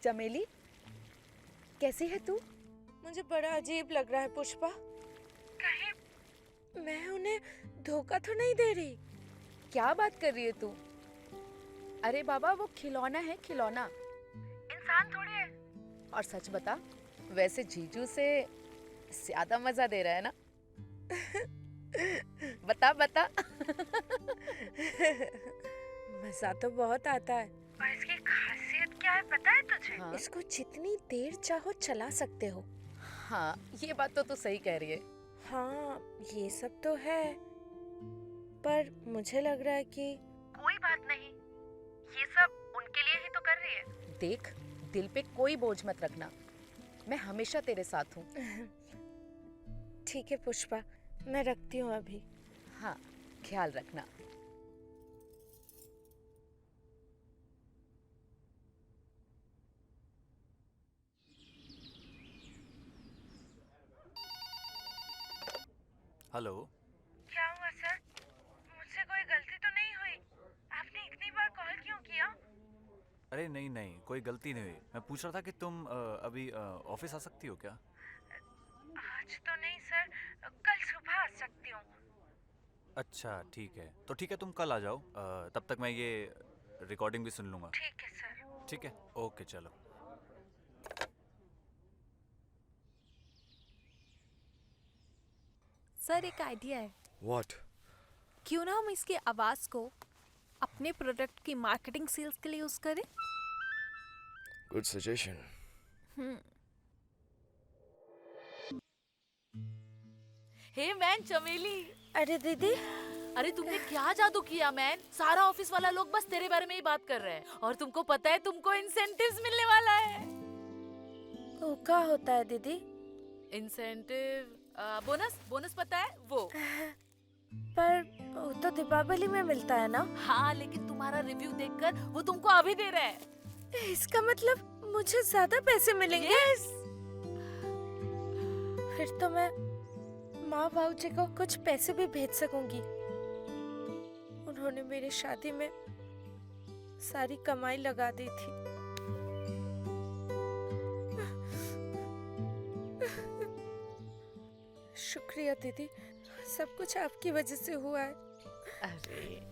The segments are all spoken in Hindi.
चमेली, कैसी है तू? मुझे बड़ा अजीब लग रहा है पुष्पा। कहीं मैं उन्हें धोखा तो नहीं दे रही? क्या बात कर रही है तू? अरे बाबा, वो खिलौना है, खिलौना, इंसान थोड़ी है। और सच बता, वैसे जीजू से ज्यादा मजा दे रहा है ना? बता बता। मजा तो बहुत आता है। और इसकी खासियत क्या है पता है तुझे? हाँ। इसको जितनी देर चाहो चला सकते हो। हाँ, ये बात तो तू सही कह रही है। हाँ, ये सब तो है, पर मुझे लग रहा है कि कोई बात नहीं, ये सब उनके लिए ही तो कर रही है। देख, दिल पे कोई बोझ मत रखना, मैं हमेशा तेरे साथ हूँ। ठीक है पुष्पा, मैं रखती हूँ अभी। हाँ, ख्याल रखना। हेलो। क्या हुआ सर? मुझसे कोई गलती तो नहीं हुई? आपने इतनी बार कॉल क्यों किया? अरे नहीं नहीं, कोई गलती नहीं हुई। मैं पूछ रहा था कि तुम अभी ऑफिस आ सकती हो क्या? आज तो नहीं सर, कल सुबह आ सकती हूँ। अच्छा ठीक है, तो ठीक है, तुम कल आ जाओ। तब तक मैं ये रिकॉर्डिंग भी सुन लूँगा। ठीक है सर। ठीक है, ओके चलो। सर, एक आइडिया है। What? क्यों ना हम इसकी आवाज को अपने प्रोडक्ट की मार्केटिंग सेल्स के लिए यूज करें? Good suggestion. हे मैन चमेली, अरे दीदी, अरे तुमने क्या जादू किया मैन? सारा ऑफिस वाला लोग बस तेरे बारे में ही बात कर रहे हैं और तुमको पता है तुमको इंसेंटिव्स मिलने वाला है। वो क्या होता है दीदी? इंसेंटिव, बोनस, बोनस पता है वो? पर वो तो दीपावली में मिलता है ना? हाँ, लेकिन तुम्हारा रिव्यू देखकर वो तुमको अभी दे रहा है। इसका मतलब मुझे ज्यादा पैसे मिलेंगे? यस। फिर तो मैं माँ बाबू जी को कुछ पैसे भी भेज सकूंगी। उन्होंने मेरी शादी में सारी कमाई लगा दी थी। शुक्रिया दीदी, सब कुछ आपकी वजह से हुआ है। अरे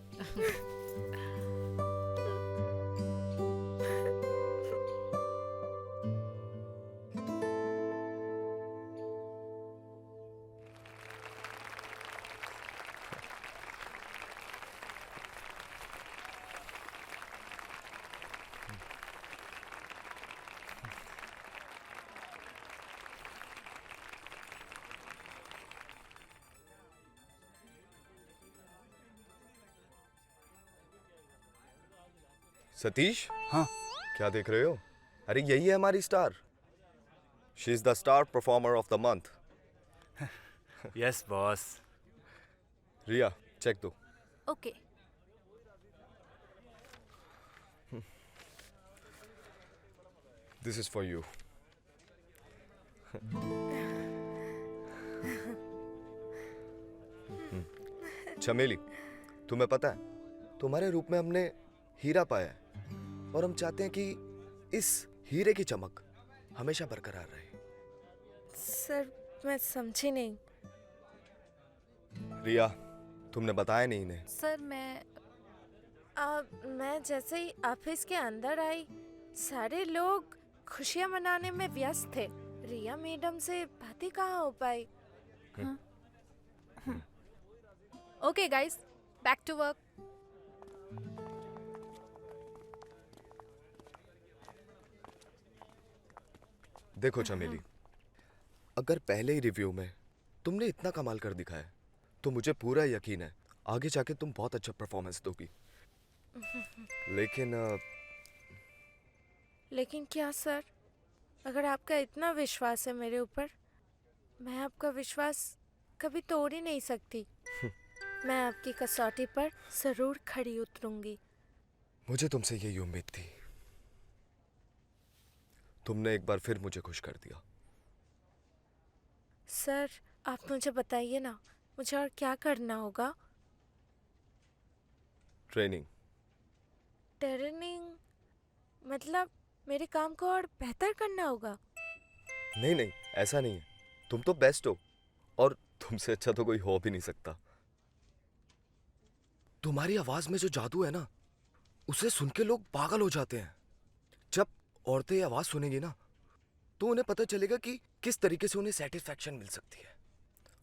सतीश, हाँ। क्या देख रहे हो? अरे यही है हमारी star. She is the star performer of the month. Yes boss. Riya, cheque दो। Okay. This is for you. Chameli, तुम्हें पता है, तुम्हारे रूप में हमने हीरा पाया है और हम चाहते हैं कि इस हीरे की चमक हमेशा बरकरार रहे। सर, मैं समझी नहीं। रिया, तुमने बताया नहीं इन्हें। सर, मैं जैसे ही ऑफिस के अंदर आई, सारे लोग खुशियां मनाने में व्यस्त थे। रिया मैडम से बातें कहाँ हो पाई? Okay guys, back to work. देखो चमेली, अगर पहले ही रिव्यू में तुमने इतना कमाल कर दिखाया तो मुझे पूरा यकीन है आगे जाके तुम बहुत अच्छा परफॉर्मेंस दोगी। लेकिन क्या सर? अगर आपका इतना विश्वास है मेरे ऊपर, मैं आपका विश्वास कभी तोड़ ही नहीं सकती। मैं आपकी कसौटी पर जरूर खड़ी उतरूंगी। मुझे तुमसे यही उम्मीद थी। तुमने एक बार फिर मुझे खुश कर दिया। सर, आप मुझे बताइए ना, मुझे और क्या करना होगा? ट्रेनिंग। ट्रेनिंग मतलब मेरे काम को और बेहतर करना होगा। नहीं नहीं, ऐसा नहीं है। तुम तो बेस्ट हो और तुमसे अच्छा तो कोई हो भी नहीं सकता। तुम्हारी आवाज में जो जादू है ना, उसे सुन के लोग पागल हो जाते हैं। जब औरतें ये आवाज सुनेंगी ना, तो उन्हें पता चलेगा कि किस तरीके से उन्हें सेटिस्फैक्शन मिल सकती है।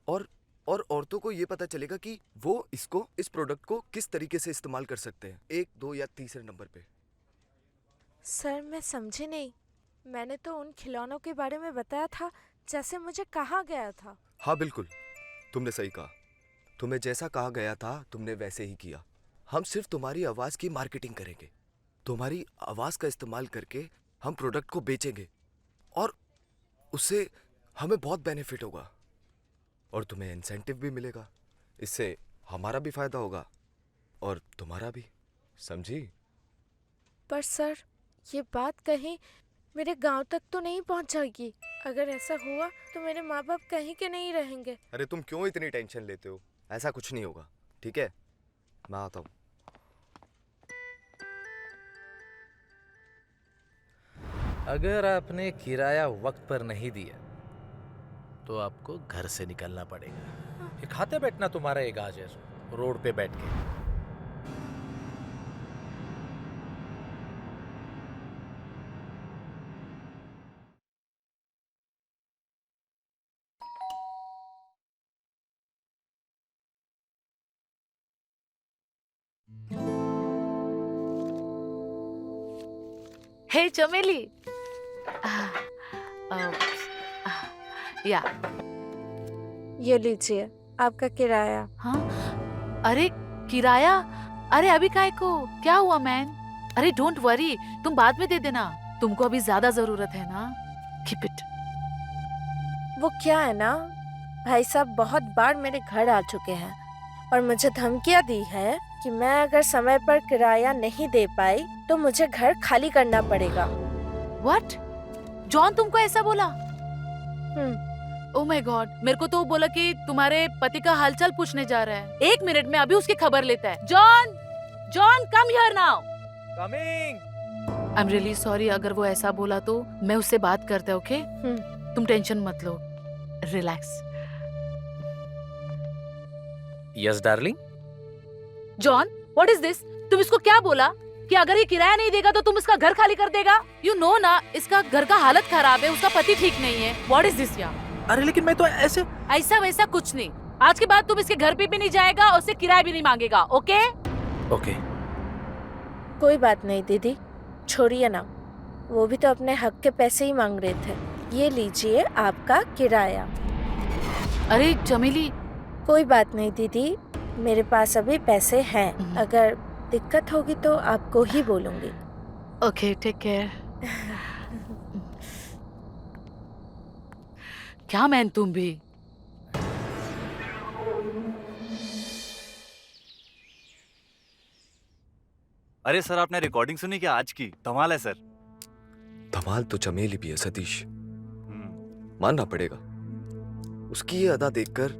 और औरतों को ये पता चलेगा कि वो इस प्रोडक्ट को किस तरीके से इस्तेमाल कर सकते हैं, 1, 2 या तीसरे नंबर पे। सर मैं समझी नहीं। मैंने तो उन खिलौनों के बारे में बताया था जैसे मुझे कहा गया था। हाँ बिल्कुल, तुमने सही कहा। तुम्हें जैसा कहा गया था तुमने वैसे ही किया। हम सिर्फ तुम्हारी आवाज की मार्केटिंग करेंगे। तुम्हारी आवाज का इस्तेमाल करके हम प्रोडक्ट को बेचेंगे और उससे हमें बहुत बेनिफिट होगा और तुम्हें इंसेंटिव भी मिलेगा। इससे हमारा भी फायदा होगा और तुम्हारा भी, समझी? पर सर ये बात कहीं मेरे गांव तक तो नहीं पहुंचेगी। अगर ऐसा हुआ तो मेरे माँ बाप कहीं के नहीं रहेंगे। अरे तुम क्यों इतनी टेंशन लेते हो? ऐसा कुछ नहीं होगा, ठीक है? मैं आता हूँ। अगर आपने किराया वक्त पर नहीं दिया तो आपको घर से निकलना पड़ेगा। ये खाते बैठना तुम्हारा एक आज है, रोड पे बैठ के। हे चमेली। या ये लीजिए आपका किराया। हाँ, अरे किराया? अरे अभी काय को? क्या हुआ मैन? अरे डोंट वरी, तुम बाद में दे देना। तुमको अभी ज्यादा जरूरत है ना। Keep it. वो क्या है ना, भाई साहब बहुत बार मेरे घर आ चुके हैं और मुझे धमकियां दी है कि मैं अगर समय पर किराया नहीं दे पाई तो मुझे घर खाली करना पड़ेगा। व्हाट? जॉन तुमको ऐसा बोला? ओह माय गॉड, मेरे को तो वो बोला कि तुम्हारे पति का हालचाल पूछने जा रहा है। 1 मिनट में अभी उसकी खबर लेता है। John, John come here now. Coming. I am really sorry, अगर वो ऐसा बोला तो मैं उससे बात करता, ओके? तुम टेंशन मत लो, relax. Yes darling. John, what is this? तुम इसको क्या बोला कि अगर ये किराया नहीं देगा तो तुम इसका घर खाली कर देगा? यू नो ना, इसका घर का हालत खराब है, उसका पति ठीक नहीं है। व्हाट इज दिस यार? अरे लेकिन मैं तो ऐसे। ऐसा वैसा कुछ नहीं। आज के बाद तुम इसके घर पे भी नहीं जाएगा और उससे किराया भी नहीं मांगेगा, ओके? ओके। कोई बात नहीं दीदी, छोड़िए ना। वो भी तो अपने हक के पैसे ही मांग रहे थे। ये लीजिए आपका किराया। अरे चमेली। कोई बात नहीं दीदी, मेरे पास अभी पैसे हैं। अगर दिक्कत होगी तो आपको ही बोलूंगी। Okay, take care. क्या मैन तुम भी? अरे सर, आपने रिकॉर्डिंग सुनी क्या आज की? धमाल है सर। धमाल तो चमेली भी है सतीश, मानना पड़ेगा। उसकी ये अदा देखकर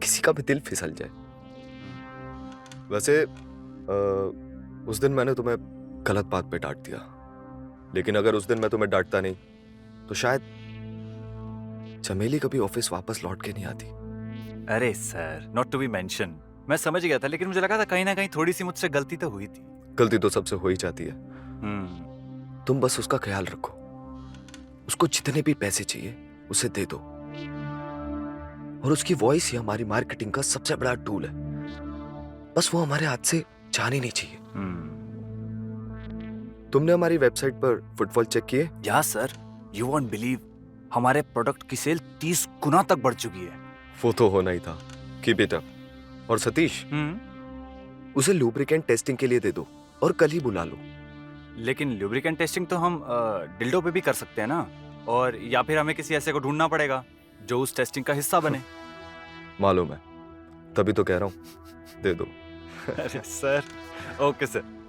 किसी का भी दिल फिसल जाए। वैसे उस दिन मैंने तुम्हें गलत बात पे डांट दिया, लेकिन अगर उस दिन मैं तुम्हें डांटता नहीं तो शायद चमेली कभी ऑफिस वापस लौट के नहीं आती। अरे sir, not to be mention. मैं समझ गया था, लेकिन मुझे लगा था कहीं ना कहीं थोड़ी सी मुझसे गलती तो हुई थी। गलती तो सबसे हो ही जाती है। तुम बस उसका ख्याल रखो। उसको जितने भी पैसे चाहिए उसे दे दो, और उसकी वॉइस ही हमारी मार्केटिंग का सबसे बड़ा टूल है। बस वो हमारे हाथ से जानी नहीं चाहिए। तुमने हमारी वेबसाइट पर फुटफॉल चेक किए? या सर, यू वोंट बिलीव, हमारे प्रोडक्ट की सेल 30 गुना तक बढ़ चुकी है। वो तो होना ही था। Keep it up. और सतीश, उसे लुब्रिकेंट टेस्टिंग के लिए दे दो और कल ही बुला लो। लेकिन लुब्रिकेंट टेस्टिंग तो हम डिल्डो पे भी कर सकते हैं ना, और या फिर हमें किसी ऐसे को ढूंढना पड़ेगा जो उस टेस्टिंग का हिस्सा बने। मालूम है, तभी तो कह रहा हूँ, दे दो। अरे सर, ओके सर।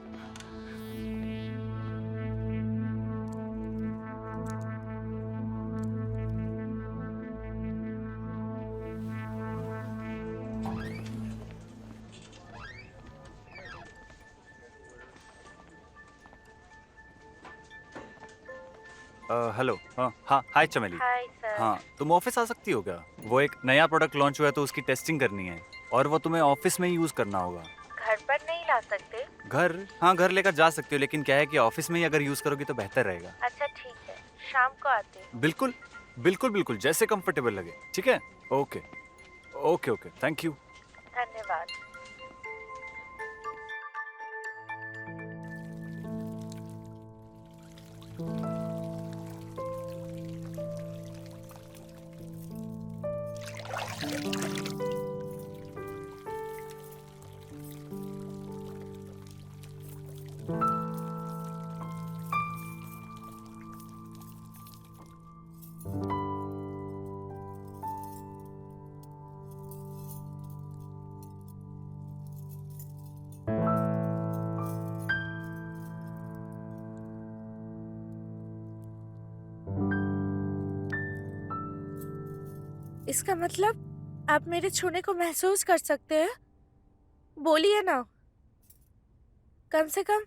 हेलो। हाँ हाय चमेली। Hi sir. हाँ तुम ऑफिस आ सकती हो क्या? वो एक नया प्रोडक्ट लॉन्च हुआ है तो उसकी टेस्टिंग करनी है और वो तुम्हें ऑफिस में ही यूज करना होगा। घर पर नहीं ला सकते? घर, हाँ घर लेकर जा सकती हो, लेकिन क्या है कि ऑफिस में ही अगर यूज करोगी तो बेहतर रहेगा। अच्छा ठीक है, शाम को आते हैं। बिल्कुल बिल्कुल बिल्कुल, जैसे कंफर्टेबल लगे। ठीक है, okay okay okay, thank you. धन्यवाद। इसका मतलब आप मेरे छूने को महसूस कर सकते हैं? बोलिए ना, कम से कम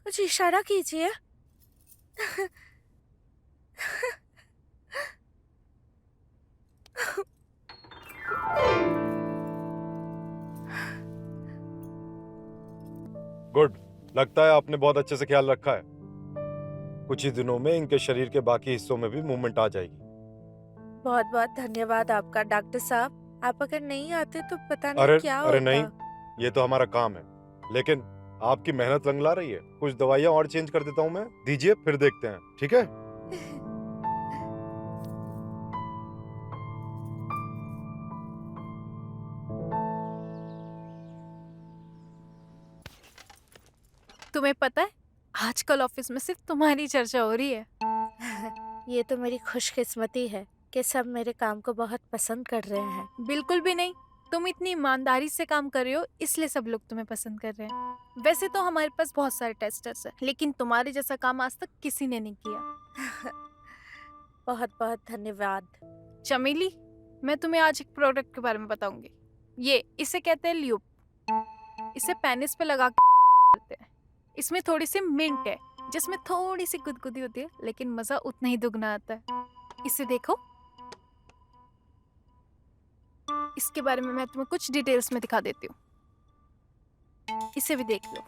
कुछ इशारा कीजिए। गुड, लगता है आपने बहुत अच्छे से ख्याल रखा है। कुछ ही दिनों में इनके शरीर के बाकी हिस्सों में भी मूवमेंट आ जाएगी। बहुत बहुत धन्यवाद आपका डॉक्टर साहब। आप अगर नहीं आते तो पता नहीं अरे क्या अरे होता। नहीं, ये तो हमारा काम है, लेकिन आपकी मेहनत रंग ला रही है। कुछ दवाइयाँ और चेंज कर देता हूँ मैं, दीजिए फिर देखते हैं, ठीक है? तुम्हें पता है आजकल ऑफिस में सिर्फ तुम्हारी चर्चा हो रही है। ये तो मेरी खुशकिस्मती है कि सब मेरे काम को बहुत पसंद कर रहे हैं। बिल्कुल भी नहीं, तुम इतनी ईमानदारी से काम कर रहे हो इसलिए सब लोग तुम्हें पसंद कर रहे हैं। वैसे तो हमारे पास बहुत सारे टेस्टर्स हैं, लेकिन तुम्हारे जैसा काम आज तक किसी ने नहीं किया। बहुत बहुत धन्यवाद। चमेली, मैं तुम्हें आज एक प्रोडक्ट के बारे में बताऊंगी। इसे कहते हैं ल्यूब। इसे पेनिस पे लगा के करते हैं। इसमें थोड़ी सी मिंट है जिसमें थोड़ी सी गुदगुदी होती है, लेकिन मजा उतना ही दुगना आता है। इसे देखो, इसके बारे में मैं तुम्हें कुछ डिटेल्स में दिखा देती हूँ। इसे भी देख लो।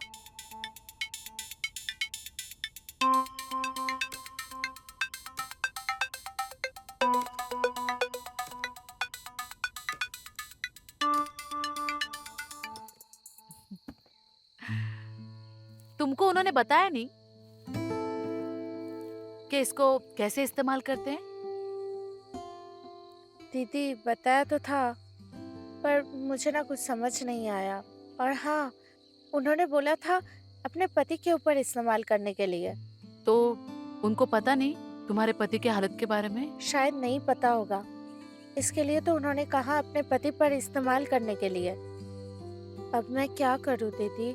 तुमको उन्होंने बताया नहीं कि इसको कैसे इस्तेमाल करते हैं? दीदी बताया तो था, पर मुझे ना कुछ समझ नहीं आया। और हाँ, उन्होंने बोला था अपने पति के ऊपर इस्तेमाल करने के लिए। तो उनको पता नहीं तुम्हारे पति की हालत के बारे में? शायद नहीं पता होगा, इसके लिए तो उन्होंने कहा अपने पति पर इस्तेमाल करने के लिए। अब मैं क्या करूँ दीदी?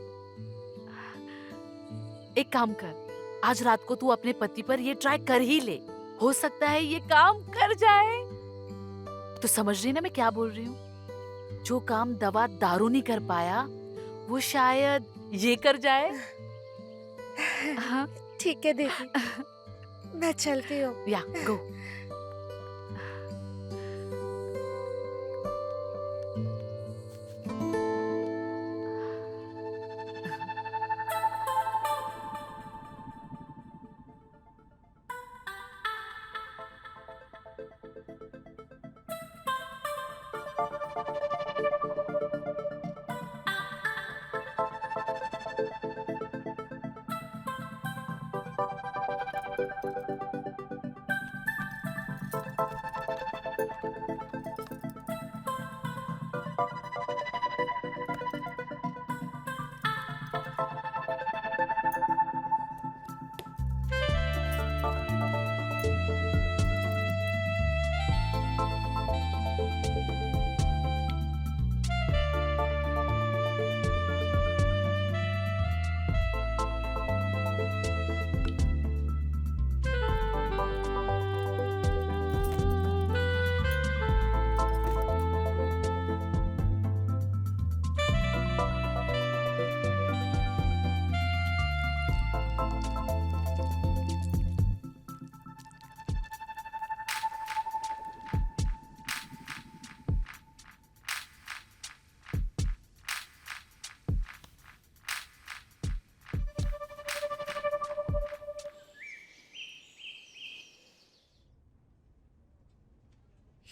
एक काम कर, आज रात को तू अपने पति पर ये ट्राई कर ही ले। हो सकता है ये काम कर जाए। तो समझ रही ना मैं क्या बोल रही हूँ? जो काम दवा दारू नहीं कर पाया वो शायद ये कर जाए। हाँ, ठीक है दीदी, मैं चलती हूँ। या गो।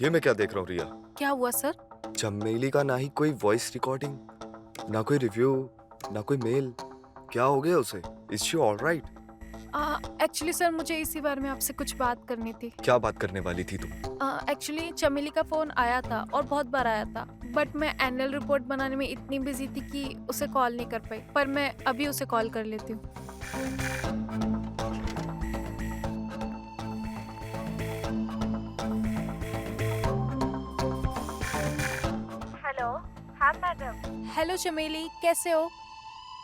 ये मैं क्या देख रहा हूँ रिया? क्या हुआ सर? चमेली का ना ही कोई वॉइस रिकॉर्डिंग, ना कोई रिव्यू, ना कोई मेल। क्या हो गया उसे? Is she alright? Actually sir मुझे इसी बारे में आपसे कुछ बात करनी थी। क्या बात करने वाली थी तुम? एक्चुअली चमेली का फोन आया था और बहुत बार आया था, बट मैं एनुअल रिपोर्ट बनाने में इतनी बिजी थी कि उसे कॉल नहीं कर पाई। पर मैं अभी उसे कॉल कर लेती हूँ। हेलो। हाँ मैडम। हेलो चमेली, कैसे हो?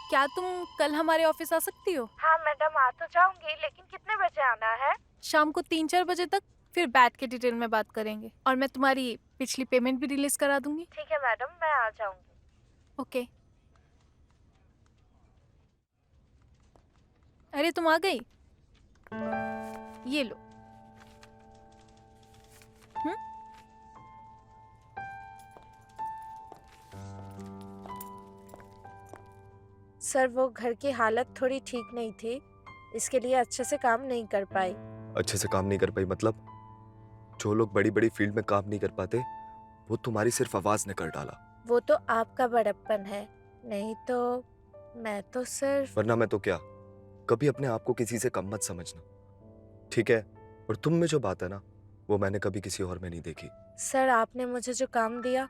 क्या तुम कल हमारे ऑफिस आ सकती हो? हाँ मैडम, आ तो जाऊंगी, लेकिन कितने बजे आना है? शाम को 3-4 बजे तक, फिर बैठ के डिटेल में बात करेंगे और मैं तुम्हारी पिछली पेमेंट भी रिलीज करा दूंगी। ठीक है मैडम, मैं आ जाऊंगी। ओके। अरे तुम आ गई? ये लो। सर वो घर की हालत थोड़ी ठीक नहीं थी, इसके लिए अच्छे से काम नहीं कर पाई। अच्छे से काम नहीं कर पाई मतलब? जो लोग बड़ी बड़ी फील्ड में काम नहीं कर पाते, वो तुम्हारी सिर्फ आवाज ने कर डाला। वो तो आपका बड़प्पन है, नहीं तो मैं तो सिर्फ। वरना मैं तो क्या? कभी अपने आप को किसी से कम मत समझना, ठीक है? और तुम में जो बात है ना, वो मैंने कभी किसी और में नहीं देखी। सर आपने मुझे जो काम दिया,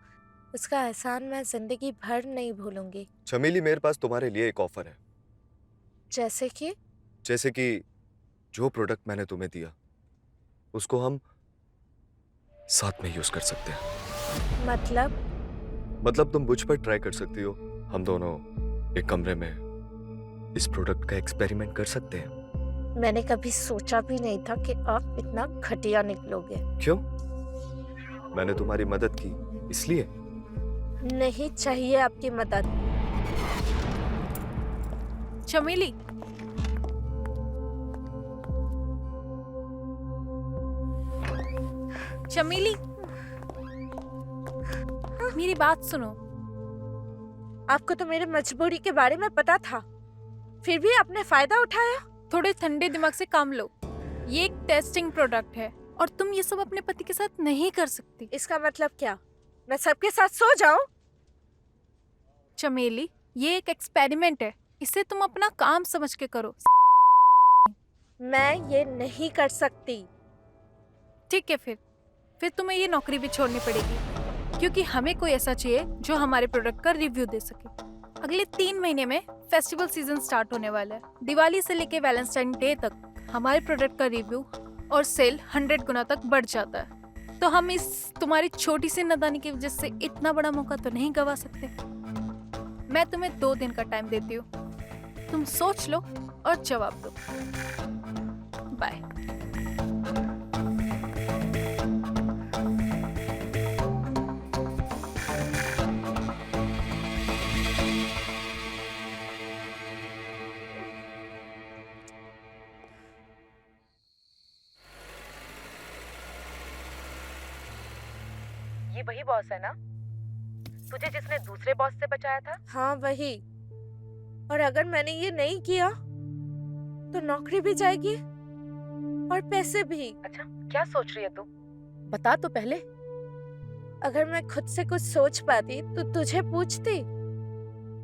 उसका एहसान मैं जिंदगी भर नहीं भूलूंगी। चमेली, मेरे पास तुम्हारे लिए एक ऑफर है। जैसे कि? जैसे कि जो प्रोडक्ट मैंने तुम्हें दिया, उसको हम साथ में यूज कर सकते हैं। मतलब तुम मुझ पर ट्राई कर सकती हो, हम दोनों एक कमरे में इस प्रोडक्ट का एक्सपेरिमेंट कर सकते हैं। मैंने कभी सोचा भी नहीं था कि आप इतना घटिया निकलोगे। क्यों? मैंने तुम्हारी मदद की इसलिए? नहीं चाहिए आपकी मदद। चमेली, चमेली, मेरी बात सुनो। आपको तो मेरी मजबूरी के बारे में पता था, फिर भी आपने फायदा उठाया। थोड़े ठंडे दिमाग से काम लो। ये एक टेस्टिंग प्रोडक्ट है और तुम ये सब अपने पति के साथ नहीं कर सकती। इसका मतलब क्या? मैं सबके साथ सो जाऊं? चमेली, ये एक एक्सपेरिमेंट है, इसे तुम अपना काम समझ के करो। मैं ये नहीं कर सकती। ठीक है, फिर तुम्हें ये नौकरी भी छोड़नी पड़ेगी, क्योंकि हमें कोई ऐसा चाहिए जो हमारे प्रोडक्ट का रिव्यू दे सके। अगले 3 महीने में फेस्टिवल सीजन स्टार्ट होने वाला है। दिवाली से लेके वैलेंटाइन डे तक हमारे प्रोडक्ट का रिव्यू और सेल 100 गुना तक बढ़ जाता है। तो हम इस तुम्हारी छोटी सी नादानी की वजह से इतना बड़ा मौका तो नहीं गवा सकते। मैं तुम्हें 2 दिन का टाइम देती हूँ, तुम सोच लो और जवाब दो। बाय। ये वही बॉस है ना, तुझे जिसने दूसरे बॉस से बचाया था? हाँ वही। और अगर मैंने ये नहीं किया तो नौकरी भी जाएगी और पैसे भी। अच्छा, क्या सोच रही है तू? बता तो पहले। अगर मैं खुद से कुछ सोच पाती तो तुझे पूछती।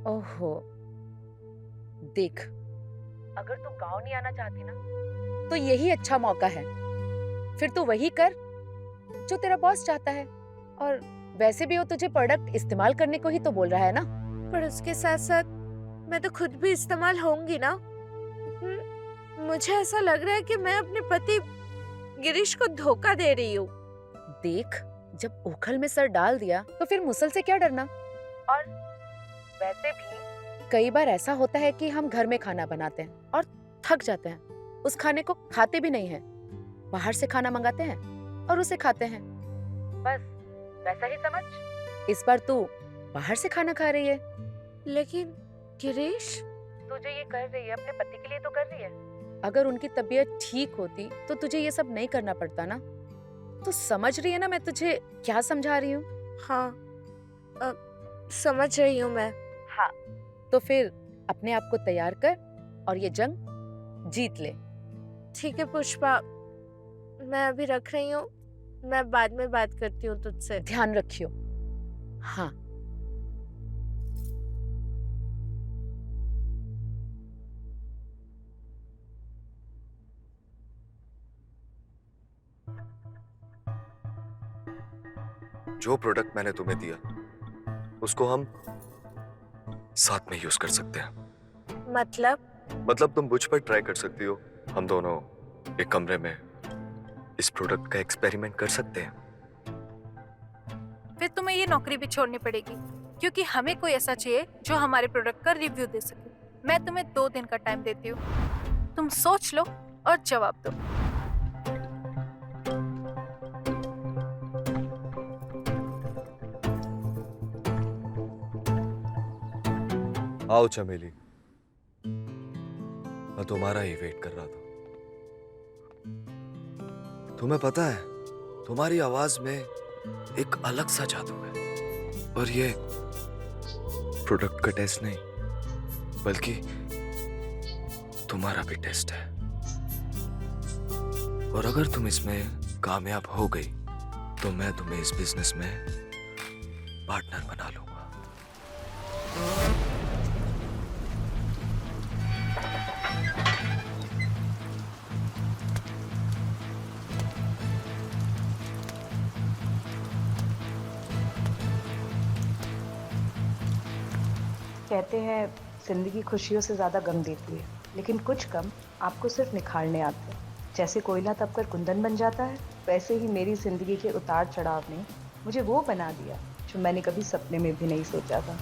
ओहो, देख, अगर तू गांव नहीं आना चाहती ना, तो यही अच्छा मौका है। फिर तू वही कर जो तेरा बॉस चाहता है। और वैसे भी वो तुझे प्रोडक्ट इस्तेमाल करने को ही तो बोल रहा है ना। पर उसके साथ साथ मैं तो खुद भी इस्तेमाल होंगी ना। मुझे ऐसा लग रहा है कि मैं अपने पति गिरीश को धोखा दे रही हूँ। देख, जब ओखल में सर डाल दिया तो फिर मुसल से क्या डरना। और वैसे भी कई बार ऐसा होता है कि हम घर में खाना बनाते हैं और थक जाते हैं, उस खाने को खाते भी नहीं हैं, बाहर से खाना मंगाते हैं और उसे खाते हैं। बस वैसा ही समझ। इस बार तू बाहर से खाना खा रही है। लेकिन गिरीश, तुझे ये कर रही है अपने पति के लिए तो कर रही है। अगर उनकी तबीयत ठीक होती तो तुझे ये सब नहीं करना पड़ता ना। तो समझ रही है ना मैं तुझे क्या समझा रही हूँ? हाँ समझ रही हूँ मैं। हाँ, तो फिर अपने आप को तैयार कर और ये जंग जीत ले। ठीक है पुष्पा, मैं अभी रख रही हूँ, मैं बाद में बात करती हूँ तुझसे। ध्यान रखियो। हाँ। जो प्रोडक्ट मैंने तुम्हें दिया उसको हम साथ में यूज कर सकते हैं। मतलब तुम मुझ पर ट्राई कर सकती हो, हम दोनों एक कमरे में इस प्रोडक्ट का एक्सपेरिमेंट कर सकते हैं। फिर तुम्हें ये नौकरी भी छोड़नी पड़ेगी, क्योंकि हमें कोई ऐसा चाहिए जो हमारे प्रोडक्ट का रिव्यू दे सके। मैं तुम्हें 2 दिन का टाइम देती हूँ, तुम सोच लो और जवाब दो। आओ चमेली, मैं तुम्हारा ही वेट कर रहा था। तुम्हें पता है, तुम्हारी आवाज में एक अलग सा जादू है, और ये प्रोडक्ट का टेस्ट नहीं बल्कि तुम्हारा भी टेस्ट है। और अगर तुम इसमें कामयाब हो गई तो मैं तुम्हें इस बिजनेस में पार्टनर बना लूंगा। कहते हैं जिंदगी खुशियों से ज़्यादा गम देती है, लेकिन कुछ गम आपको सिर्फ निखारने आते हैं। जैसे कोयला तपकर कुंदन बन जाता है, वैसे ही मेरी ज़िंदगी के उतार चढ़ाव ने मुझे वो बना दिया जो मैंने कभी सपने में भी नहीं सोचा था।